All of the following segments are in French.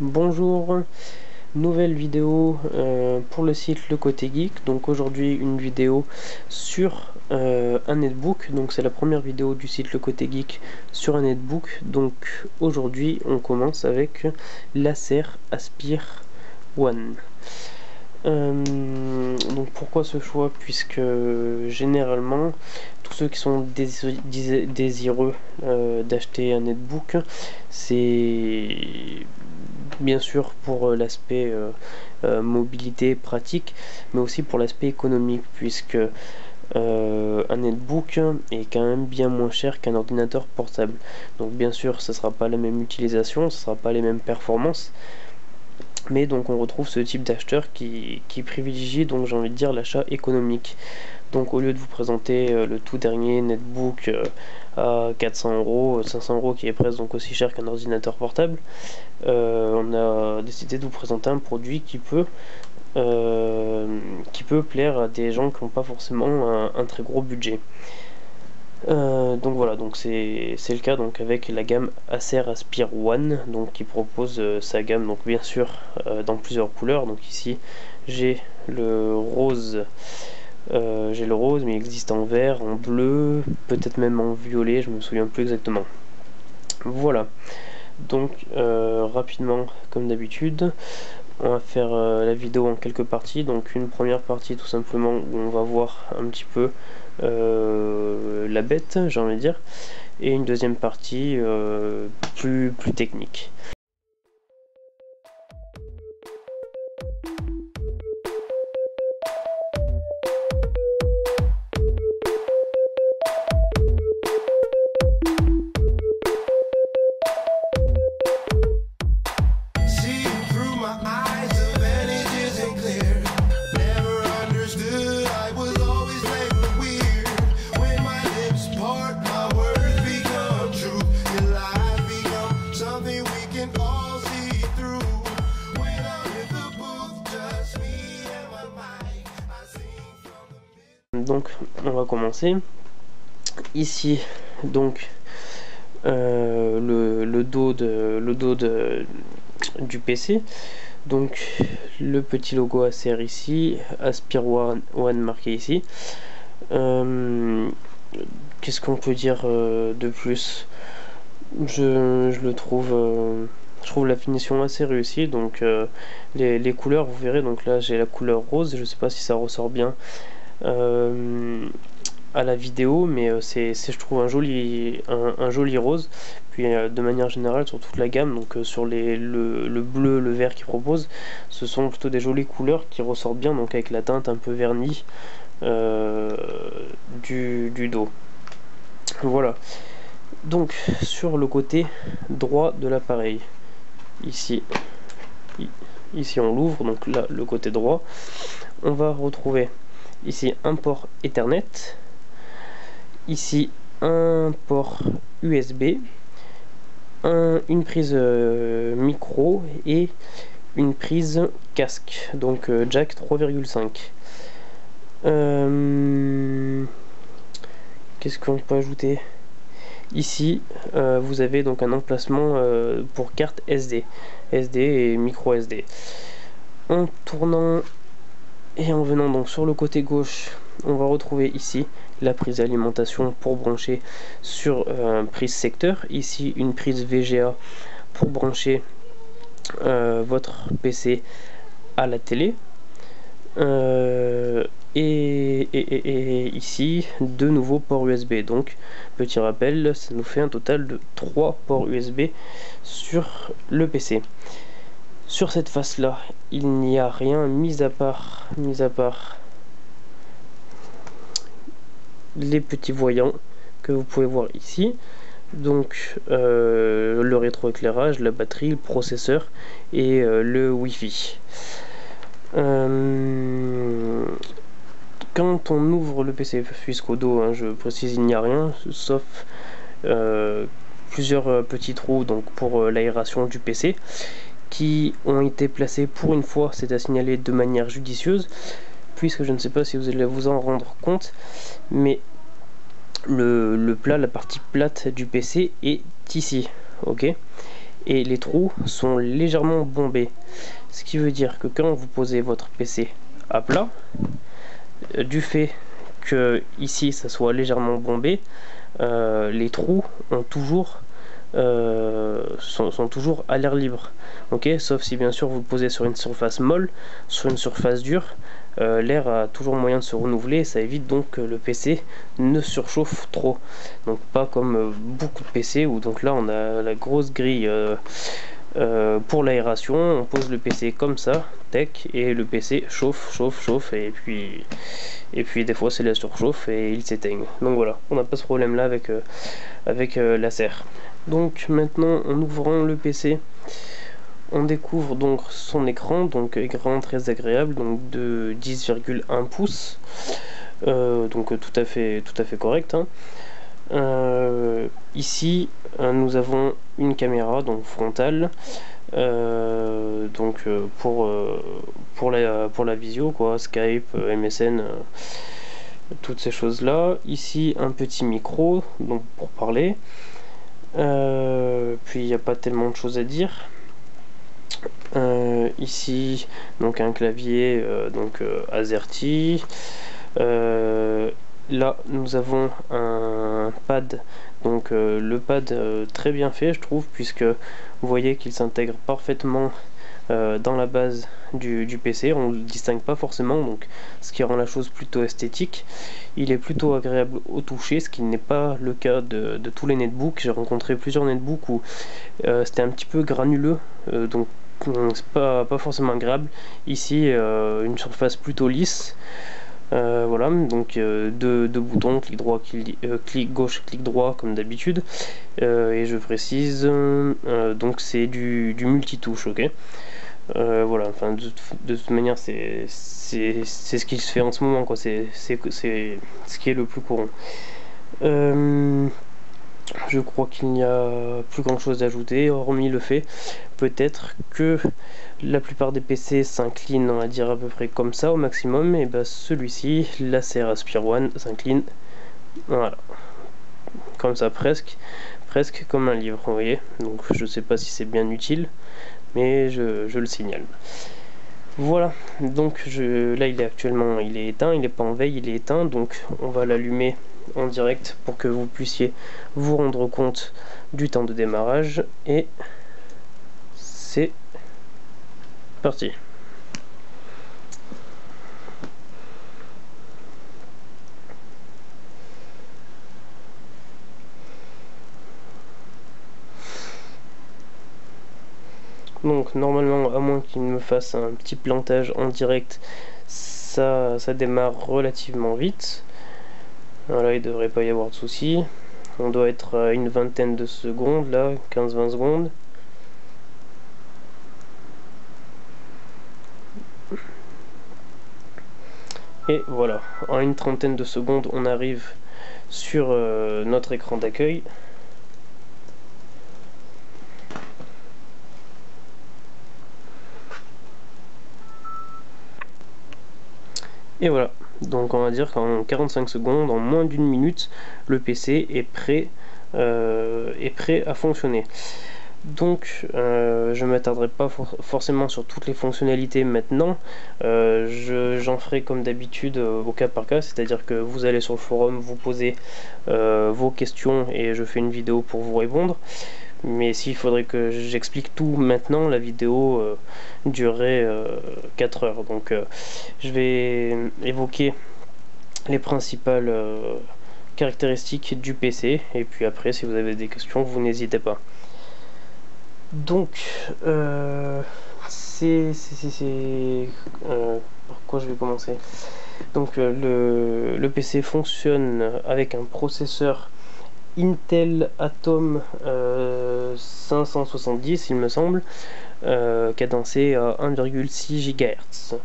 Bonjour, nouvelle vidéo pour le site Le Côté Geek. Donc aujourd'hui une vidéo sur un netbook. Donc c'est la première vidéo du site Le Côté Geek sur un netbook. Donc aujourd'hui on commence avec l'Acer Aspire One. Donc pourquoi ce choix? Puisque généralement tous ceux qui sont désireux d'acheter un netbook, c'est bien sûr pour l'aspect mobilité pratique, mais aussi pour l'aspect économique, puisque un netbook est quand même bien moins cher qu'un ordinateur portable. Donc bien sûr ça sera pas la même utilisation, ça sera pas les mêmes performances, mais donc on retrouve ce type d'acheteur qui privilégie, donc j'ai envie de dire, l'achat économique. Donc au lieu de vous présenter le tout dernier netbook à 400 €, 500 € qui est presque donc aussi cher qu'un ordinateur portable, on a décidé de vous présenter un produit qui peut plaire à des gens qui n'ont pas forcément un très gros budget. Donc voilà, donc c'est le cas donc avec la gamme Acer Aspire One, donc qui propose sa gamme, donc bien sûr dans plusieurs couleurs. Donc ici j'ai le rose, mais il existe en vert, en bleu, peut-être même en violet, je me souviens plus exactement. Voilà, donc rapidement comme d'habitude, on va faire la vidéo en quelques parties. Donc une première partie tout simplement où on va voir un petit peu la bête, j'ai envie de dire, et une deuxième partie plus technique. Donc on va commencer ici, donc le dos du PC, donc le petit logo Acer ici, Aspire One marqué ici. Qu'est-ce qu'on peut dire de plus? Je trouve la finition assez réussie. Donc les couleurs, vous verrez, donc là j'ai la couleur rose, je sais pas si ça ressort bien à la vidéo, mais c'est je trouve un joli rose. Puis de manière générale sur toute la gamme, donc sur le bleu, le vert qu'ils proposent, ce sont plutôt des jolies couleurs qui ressortent bien, donc avec la teinte un peu vernie du dos. Voilà, donc sur le côté droit de l'appareil, ici on l'ouvre, donc là le côté droit, on va retrouver ici un port Ethernet, ici un port USB, une prise micro et une prise casque, donc jack 3,5. Qu'est-ce qu'on peut ajouter? Ici vous avez donc un emplacement pour carte SD et micro SD. En tournant et en venant donc sur le côté gauche, on va retrouver ici la prise d'alimentation pour brancher sur prise secteur, ici une prise VGA pour brancher votre PC à la télé, et ici de nouveaux ports USB. Donc petit rappel, ça nous fait un total de 3 ports USB sur le PC. Sur cette face là, il n'y a rien mis à part les petits voyants que vous pouvez voir ici. Donc le rétroéclairage, la batterie, le processeur et le Wi-Fi. Quand on ouvre le PC, puisqu'au dos, hein, je précise, il n'y a rien, sauf plusieurs petits trous donc pour l'aération du PC, qui ont été placés pour une fois, c'est à signaler, de manière judicieuse, puisque je ne sais pas si vous allez vous en rendre compte, mais la partie plate du PC est ici, ok, et les trous sont légèrement bombés. Ce qui veut dire que quand vous posez votre PC à plat, du fait que ici ça soit légèrement bombé, les trous ont toujours sont toujours à l'air libre, ok, sauf si bien sûr vous le posez sur une surface molle. Sur une surface dure, l'air a toujours moyen de se renouveler, ça évite donc que le PC ne surchauffe trop. Donc pas comme beaucoup de PC où donc là on a la grosse grille pour l'aération, on pose le PC comme ça, tech, et le PC chauffe, et puis des fois c'est la surchauffe et il s'éteigne. Donc voilà, on n'a pas ce problème là avec la serre. Donc maintenant, en ouvrant le PC, on découvre donc son écran, donc écran très agréable, donc de 10,1 pouces, donc tout à fait correct, hein. Ici nous avons une caméra donc frontale, pour la visio quoi, Skype, MSN, toutes ces choses là. Ici un petit micro donc pour parler, puis il n'y a pas tellement de choses à dire. Ici donc un clavier AZERTY. Là nous avons un pad, donc le pad très bien fait je trouve, puisque vous voyez qu'il s'intègre parfaitement dans la base du PC, on ne le distingue pas forcément, donc ce qui rend la chose plutôt esthétique. Il est plutôt agréable au toucher, ce qui n'est pas le cas de tous les netbooks. J'ai rencontré plusieurs netbooks où c'était un petit peu granuleux, donc c'est pas forcément agréable. Ici une surface plutôt lisse. Voilà, donc deux boutons, clic droit, clic gauche, clic droit comme d'habitude, et je précise, donc c'est du multitouche, ok. Voilà, enfin de toute manière c'est ce qui se fait en ce moment quoi, c'est ce qui est le plus courant. Je crois qu'il n'y a plus grand chose à ajouter, hormis le fait peut-être que la plupart des PC s'inclinent, on va dire à peu près comme ça au maximum, et bah celui-ci, l'Acer Aspire One, s'incline, voilà, comme ça, presque comme un livre, vous voyez. Donc je sais pas si c'est bien utile, mais je le signale. Voilà, donc là il est éteint, il n'est pas en veille, il est éteint, donc on va l'allumer en direct pour que vous puissiez vous rendre compte du temps de démarrage, et c'est parti. Donc normalement, à moins qu'il me fasse un petit plantage en direct, ça démarre relativement vite. Voilà, il devrait pas y avoir de soucis. On doit être à une vingtaine de secondes là, 15-20 secondes. Et voilà, en une trentaine de secondes, on arrive sur notre écran d'accueil. Et voilà, donc on va dire qu'en 45 secondes, en moins d'une minute, le PC est prêt à fonctionner. Donc je ne m'attarderai pas forcément sur toutes les fonctionnalités maintenant, j'en ferai comme d'habitude au cas par cas, c'est-à-dire que vous allez sur le forum, vous posez vos questions et je fais une vidéo pour vous répondre. Mais s'il faudrait que j'explique tout maintenant, la vidéo durerait 4 heures. Donc je vais évoquer les principales caractéristiques du PC, et puis après si vous avez des questions, vous n'hésitez pas. Donc par quoi je vais commencer. Donc le PC fonctionne avec un processeur Intel Atom 570 il me semble, cadencé à 1,6 GHz.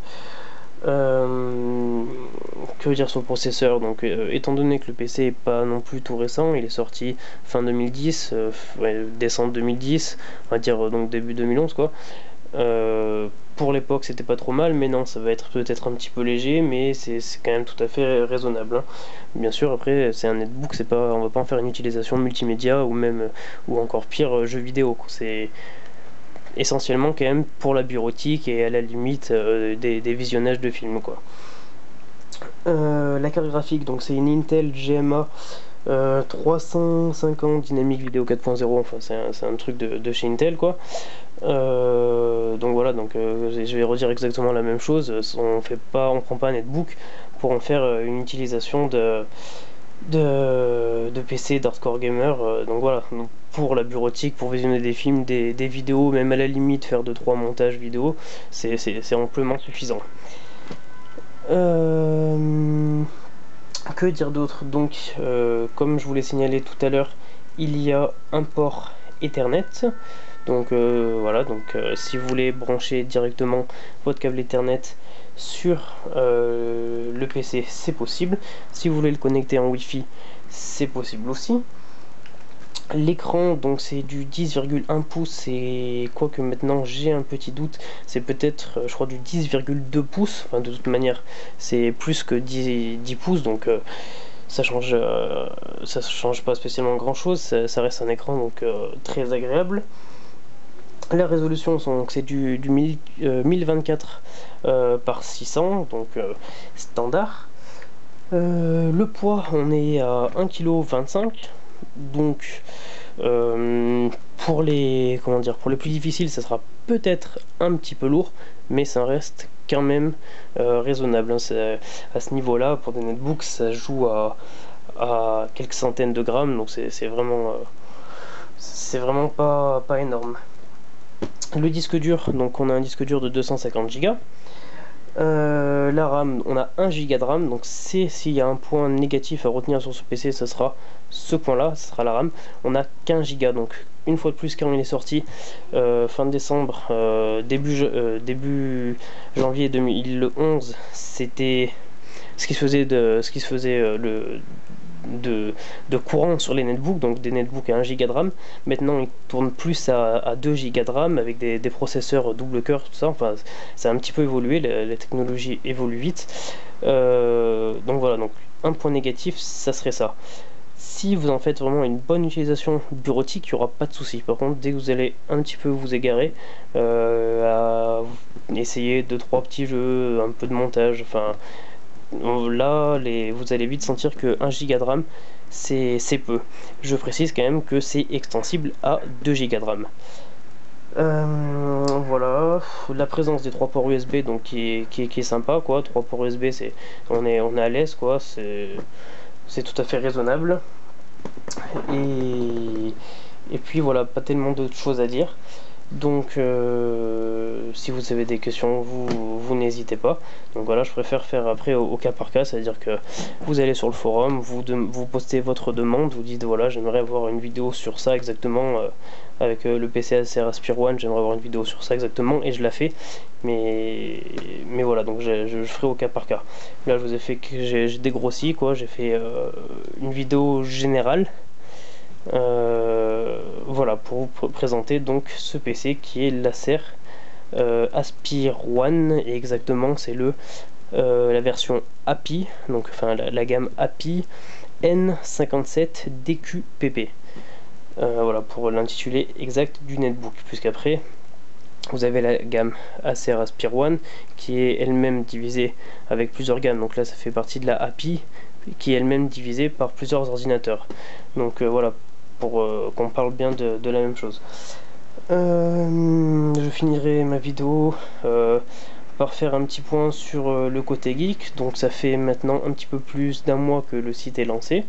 Que veut dire son processeur? Donc étant donné que le PC est pas non plus tout récent, il est sorti fin 2010, décembre 2010, on va dire donc début 2011 quoi. Pour l'époque c'était pas trop mal, mais non, ça va être peut-être un petit peu léger, mais c'est quand même tout à fait raisonnable, hein. Bien sûr, après c'est un netbook, c'est pas, on va pas en faire une utilisation multimédia ou même ou encore pire jeu vidéo. C'est essentiellement quand même pour la bureautique et à la limite des visionnages de films, quoi. La carte graphique, donc c'est une Intel GMA 350 Dynamic Video 4.0, enfin c'est un truc de chez Intel, quoi. Donc voilà, je vais redire exactement la même chose. On prend pas un netbook pour en faire une utilisation de PC d'hardcore gamer. Donc voilà, donc pour la bureautique, pour visionner des films, des vidéos, même à la limite faire 2-3 montages vidéo, c'est amplement suffisant. Que dire d'autre? Donc, comme je vous l'ai signalé tout à l'heure, il y a un port Ethernet. Donc voilà, si vous voulez brancher directement votre câble Ethernet sur le PC, c'est possible. Si vous voulez le connecter en Wi-Fi, c'est possible aussi. L'écran, donc c'est du 10,1 pouces, et quoique maintenant j'ai un petit doute, c'est peut-être je crois du 10,2 pouces, enfin de toute manière c'est plus que 10 pouces, donc ça change pas spécialement grand chose, ça reste un écran, donc très agréable. La résolution, c'est du 1024 par 600, donc standard. Le poids, on est à 1,25 kg. Donc pour les plus difficiles, ça sera peut-être un petit peu lourd, mais ça reste quand même raisonnable, hein. À ce niveau-là, pour des netbooks, ça joue à quelques centaines de grammes, donc c'est vraiment pas énorme. Le disque dur, donc on a un disque dur de 250 Go. La RAM, on a 1 Go de RAM, donc s'il y a un point négatif à retenir sur ce PC, ce sera ce point-là, ce sera la RAM. On a 15 Go, donc une fois de plus quand il est sorti, fin décembre, début janvier 2011, c'était ce qui se faisait de courant sur les netbooks, donc des netbooks à 1 Go de RAM. Maintenant ils tournent plus à 2 Go de RAM avec des processeurs double cœur, tout ça. Enfin, ça a un petit peu évolué, la technologie évolue vite. Donc voilà, donc un point négatif, ça serait ça. Si vous en faites vraiment une bonne utilisation bureautique, il n'y aura pas de souci. Par contre, dès que vous allez un petit peu vous égarer, à essayer 2-3 petits jeux, un peu de montage, enfin là vous allez vite sentir que 1 Go de RAM c'est peu. Je précise quand même que c'est extensible à 2 Go de RAM. Voilà, la présence des 3 ports USB, donc qui est sympa, quoi. 3 ports USB, on est à l'aise, quoi. C'est tout à fait raisonnable. Et puis voilà, pas tellement d'autres choses à dire. Donc si vous avez des questions, vous n'hésitez pas. Donc voilà, je préfère faire après au cas par cas, c'est-à-dire que vous allez sur le forum, vous postez votre demande, vous dites voilà, j'aimerais avoir une vidéo sur ça exactement, avec le PC Acer Aspire One, j'aimerais avoir une vidéo sur ça exactement, et je la fais. Mais voilà, donc je ferai au cas par cas. Là je vous ai fait que j'ai dégrossi, quoi, j'ai fait une vidéo générale. Voilà, pour vous présenter donc ce PC qui est l'Acer Aspire One, et exactement c'est la version API, donc enfin la gamme API N57 DQPP. Voilà pour l'intitulé exact du netbook, puisqu'après vous avez la gamme Acer Aspire One qui est elle-même divisée avec plusieurs gammes, donc là ça fait partie de la API qui est elle-même divisée par plusieurs ordinateurs. Donc voilà, pour qu'on parle bien de la même chose. Je finirai ma vidéo par faire un petit point sur le côté geek. Donc ça fait maintenant un petit peu plus d'1 mois que le site est lancé.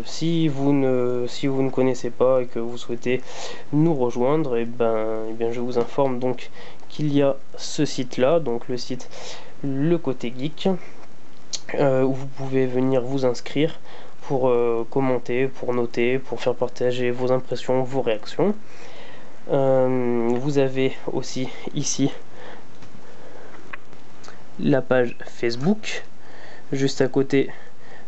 Si vous ne connaissez pas et que vous souhaitez nous rejoindre, et bien je vous informe donc qu'il y a ce site là, donc le site Le Côté Geek, où vous pouvez venir vous inscrire pour commenter, pour noter, pour faire partager vos impressions, vos réactions. Vous avez aussi ici la page Facebook, juste à côté.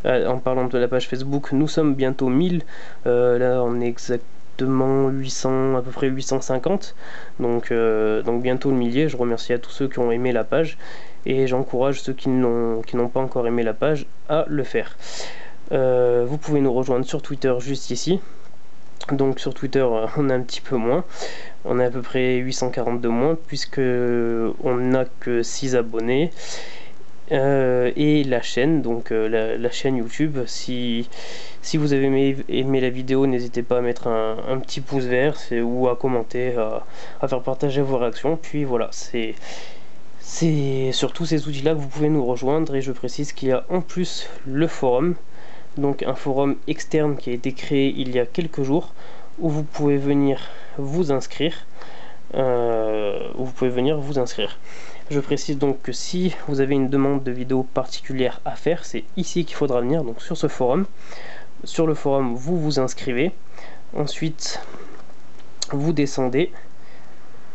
En parlant de la page Facebook, nous sommes bientôt 1000, là on est exactement 800, à peu près 850, donc bientôt le millier. Je remercie à tous ceux qui ont aimé la page et j'encourage ceux qui n'ont pas encore aimé la page à le faire. Vous pouvez nous rejoindre sur Twitter juste ici. Donc sur Twitter on a un petit peu moins, on a à peu près 842 moins puisque on n'a que 6 abonnés. Et la chaîne, donc la chaîne YouTube, si vous avez aimé la vidéo, n'hésitez pas à mettre un petit pouce vert ou à commenter, à faire partager vos réactions. Puis voilà, c'est sur tous ces outils là que vous pouvez nous rejoindre. Et je précise qu'il y a en plus le forum, donc un forum externe qui a été créé il y a quelques jours, où vous pouvez venir vous inscrire. Je précise donc que si vous avez une demande de vidéo particulière à faire, c'est ici qu'il faudra venir, donc sur ce forum. Sur le forum, vous vous inscrivez, ensuite vous descendez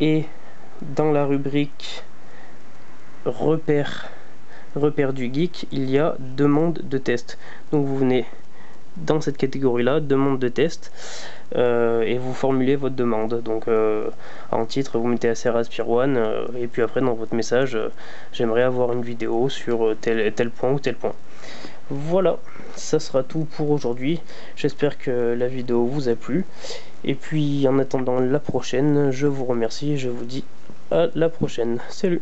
et dans la rubrique repère du geek, il y a demande de test. Donc vous venez dans cette catégorie là, demande de test, et vous formulez votre demande. Donc en titre vous mettez Acer Aspire One, et puis après dans votre message, j'aimerais avoir une vidéo sur tel point ou tel point. Voilà, ça sera tout pour aujourd'hui. J'espère que la vidéo vous a plu, et puis en attendant la prochaine, je vous remercie et je vous dis à la prochaine. Salut.